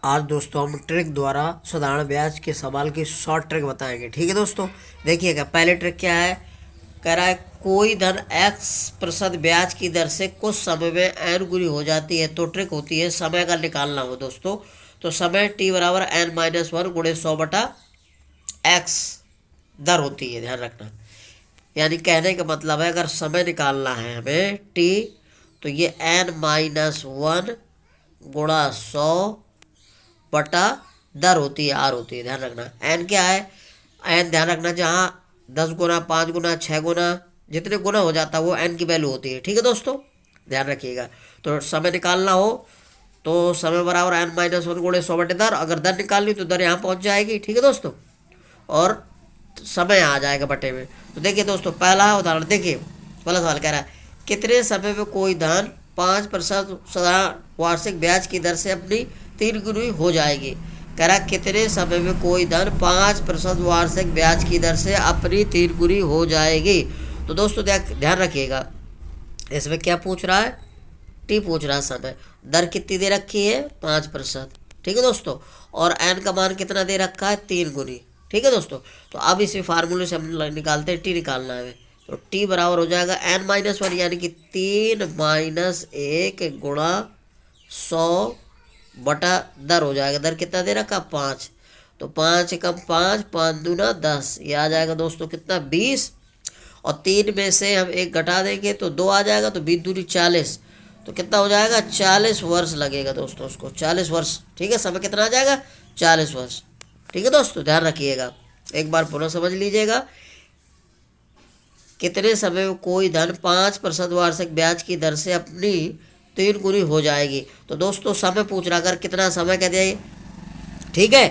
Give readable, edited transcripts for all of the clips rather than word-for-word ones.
आज दोस्तों हम ट्रिक द्वारा साधारण ब्याज के सवाल की शॉर्ट ट्रिक बताएंगे। ठीक है दोस्तों, देखिएगा पहले ट्रिक क्या है। कह रहा है कोई धन x% ब्याज की दर से कुछ समय में n गुनी हो जाती है तो ट्रिक होती है समय का निकालना हो दोस्तों। तो समय t बराबर n-1 गुणे 100/x दर होती है, ध्यान रखना। यानी कहने का मतलब है अगर समय निकालना है हमें t, तो ये n-1 गुणा 100 दर होती है, आर होती है, ध्यान रखना। एन क्या है, एन ध्यान रखना, जहाँ 10 गुना 5 गुना 6 गुना जितने गुना हो जाता है वो एन की वैल्यू होती है। ठीक है दोस्तों, ध्यान रखिएगा। तो समय निकालना हो तो समय बराबर n-1 गुणे 100/दर। अगर दर निकालनी तो दर यहाँ पहुँच जाएगी। ठीक है दोस्तों, और समय आ जाएगा बटे में। तो देखिए दोस्तों, पहला उदाहरण देखिए। पहला सवाल कह रहा है कितने समय में कोई धन 5% साधारण वार्षिक ब्याज की दर से अपनी 3 गुनी हो जाएगी। कह रहा है कितने समय में कोई धन 5% वार्षिक ब्याज की दर से अपनी 3 गुनी हो जाएगी। तो दोस्तों ध्यान रखिएगा, इसमें क्या पूछ रहा है, टी पूछ रहा है समय। दर कितनी दे रखी है, 5%। ठीक है दोस्तों, और एन का मान कितना दे रखा है, 3 गुनी। ठीक है दोस्तों, तो अब इसी फार्मूले से हम निकालते हैं, टी निकालना है। तो टी बराबर हो जाएगा n-1 यानी कि 3-1 गुणा 100/दर हो जाएगा। दर कितना दे रखा, 5। तो 5 कम 5, 5 दूना 10, ये आ जाएगा दोस्तों कितना, 20। और 3 में से हम 1 घटा देंगे तो 2 आ जाएगा, तो 20 दूनी 40। तो कितना हो जाएगा, 40 वर्ष लगेगा दोस्तों उसको, 40 वर्ष। ठीक है, समय कितना आ जाएगा, 40 वर्ष। ठीक है दोस्तों, ध्यान रखिएगा, एक बार पुनः समझ लीजिएगा। कितने समय में कोई धन 5% वार्षिक ब्याज की दर से अपनी 3 गुनी हो जाएगी। तो दोस्तों समय पूछ रहा, अगर कितना समय कह दिया, ठीक है।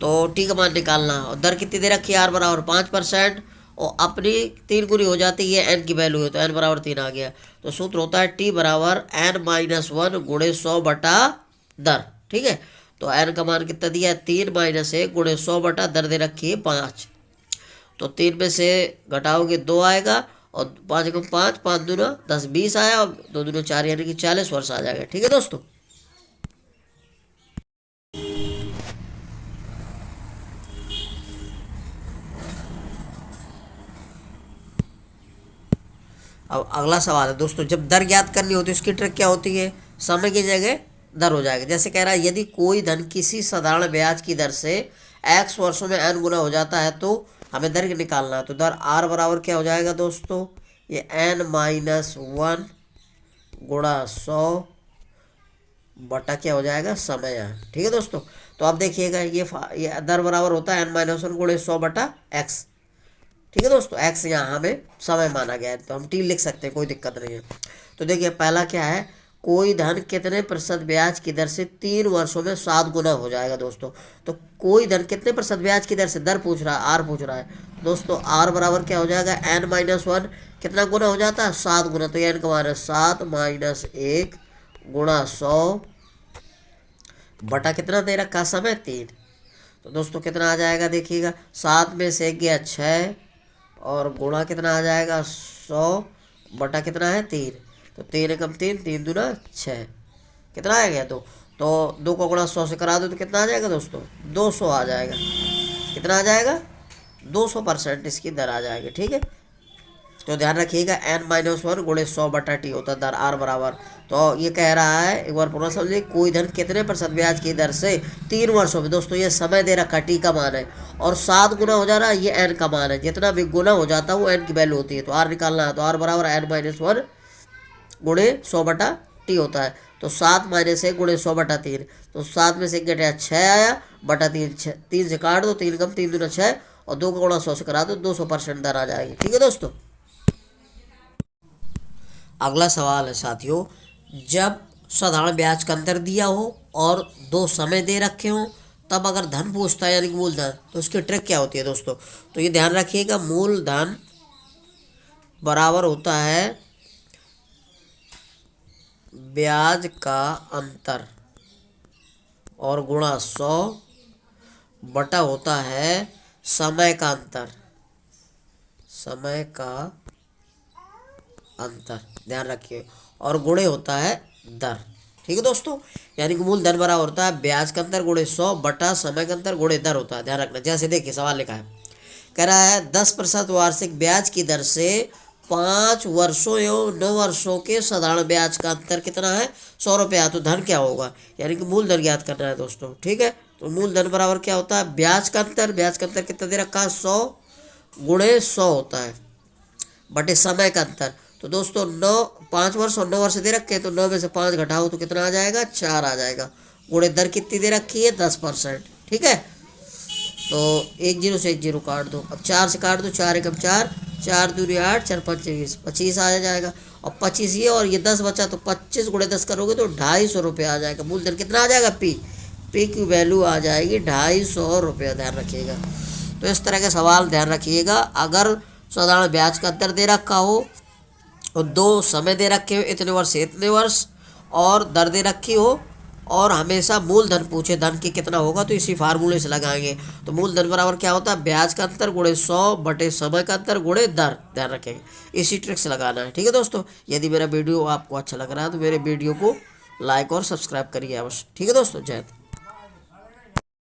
तो टी का मान निकालना, और दर कितनी दे रखी है, आर बराबर 5%, और अपनी 3 गुनी हो जाती है, एन की वैल्यू है तो एन बराबर 3 आ गया। तो सूत्र होता है टी बराबर n-1 गुणे 100/दर। ठीक है, तो एन का मान कितना दिया है, 3-1 गुणे 100/दर दे रखी है 5। तो 3 में से घटाओगे 2 आएगा, और 5 कम 5, 5 दूना 10, 20 आया, और 2 दूना 4 यानी कि 40 वर्ष आ जाएगा। ठीक है दोस्तों, अब अगला सवाल है दोस्तों, जब दर ज्ञात करनी होती है उसकी ट्रिक क्या होती है, समय की जगह दर हो जाएगा। जैसे कह रहा है यदि कोई धन किसी साधारण ब्याज की दर से x वर्षों में n गुना हो जाता है तो हमें दर निकालना है। तो दर r बराबर क्या हो जाएगा दोस्तों, ये n-1 गुणा 100 क्या हो जाएगा, समय। ठीक है दोस्तों, तो अब देखिएगा ये दर बराबर होता है n-1 गुणे 100/x। ठीक है दोस्तों, एक्स यहाँ हमें समय माना गया है तो हम टी लिख सकते हैं, कोई दिक्कत नहीं है। तो देखिए पहला क्या है, कोई धन कितने प्रतिशत ब्याज की दर से 3 वर्षों में 7 गुना हो जाएगा दोस्तों। तो कोई धन कितने प्रतिशत ब्याज की दर से, दर पूछ रहा है, आर पूछ रहा है दोस्तों। आर बराबर क्या हो जाएगा, n-1 कितना गुना हो जाता है, 7 गुना। तो एन का मान है 7-1 गुणा 100 कितना दे रखा, समय 3। तो दोस्तों कितना आ जाएगा, देखिएगा 7 में से 1 गया 6, और गुणा कितना आ जाएगा, 100 कितना है, 3। तो 3 कम 3, 3 दूना 6, कितना आ गया, 2। तो 2 को गुणा 100 से करा दो तो कितना आ जाएगा दोस्तों, 200 आ जाएगा। कितना आ जाएगा, 200% इसकी दर आ जाएगी। ठीक है, तो ध्यान रखिएगा n-1 गुणे 100/t होता है दर आर बराबर। तो ये कह रहा है, एक बार पूरा समझिए, कोई धन कितने प्रतिशत ब्याज की दर से 3 वर्षों में, दोस्तों ये समय दे रखा, टी का मान है, और 7 गुना हो जा रहा है, ये एन का मान है। जितना भी गुना हो जाता है वो एन की वैल्यू होती है। तो आर निकालना है, तो आर बराबर n-1 गुणे 100/t होता है। तो 7-1 गुणे 100/3, तो 7 में से 1 घटा 6 आया, बटा 3, 3 से काट दो, 3 कम 3 दूना 6, और 2 का गुणा 100 से करा दो, 200% दर आ जाएगी। ठीक है दोस्तों, अगला सवाल है साथियों, जब साधारण ब्याज का अंतर दिया हो और 2 समय दे रखे हो, तब अगर धन पूछता है यानी कि मूलधन, तो उसकी ट्रिक क्या होती है दोस्तों। तो ये ध्यान रखिएगा, मूलधन बराबर होता है ब्याज का अंतर और गुणा 100 होता है समय का अंतर, समय का अंतर, ध्यान रखिए, और गुणे होता है दर। ठीक है दोस्तों, यानी कि मूलधन बराबर होता है ब्याज का अंतर गुणे 100 बटा समय का अंतर गुणे दर होता है। ध्यान रखना। जैसे देखिए सवाल लिखा है, कह रहा है 10% वार्षिक ब्याज की दर से 5 वर्षों एवं 9 वर्षों के साधारण ब्याज का अंतर कितना है, 100 रुपया। तो धन क्या होगा, यानी कि मूलधन ज्ञात करना है दोस्तों। ठीक है, तो मूलधन बराबर क्या होता है, ब्याज का अंतर। ब्याज का अंतर कितना दे रखा है, 100 गुणे 100 होता है, बटे समय का अंतर। तो दोस्तों 5 वर्ष और 9 वर्ष दे रखे हैं, तो 9 में से 5 घटाओ तो कितना आ जाएगा, 4 आ जाएगा। गुणे दर कितनी दे रखी है, 10%। ठीक है, तो 1 0 से 1 0 काट दो। अब 4 से काट दो, 4 एकम 4, 4 दूनी 8, 4 5 20, 25 आ जाएगा। और 25 ये और ये 10 बचा, तो 25 गुणे 10 करोगे तो 250 रुपया आ जाएगा। मूलधन कितना आ जाएगा, पी की वैल्यू आ जाएगी 250 रुपया। ध्यान रखिएगा। तो इस तरह के सवाल ध्यान रखिएगा। अगर साधारण ब्याज का अंतर दे रखा हो और 2 समय दे रखे हो, इतने वर्ष से इतने वर्ष, और दर दे रखी हो, और हमेशा मूलधन पूछे धन की कितना होगा, तो इसी फार्मूले से लगाएंगे। तो मूलधन बराबर क्या होता है, ब्याज का अंतर गुणे 100 बटे समय का अंतर गुणे दर। ध्यान रखेंगे, इसी ट्रिक से लगाना है। ठीक है दोस्तों, यदि मेरा वीडियो आपको अच्छा लग रहा है तो मेरे वीडियो को लाइक और सब्सक्राइब करिए अवश्य। ठीक है दोस्तों, जय हिंद।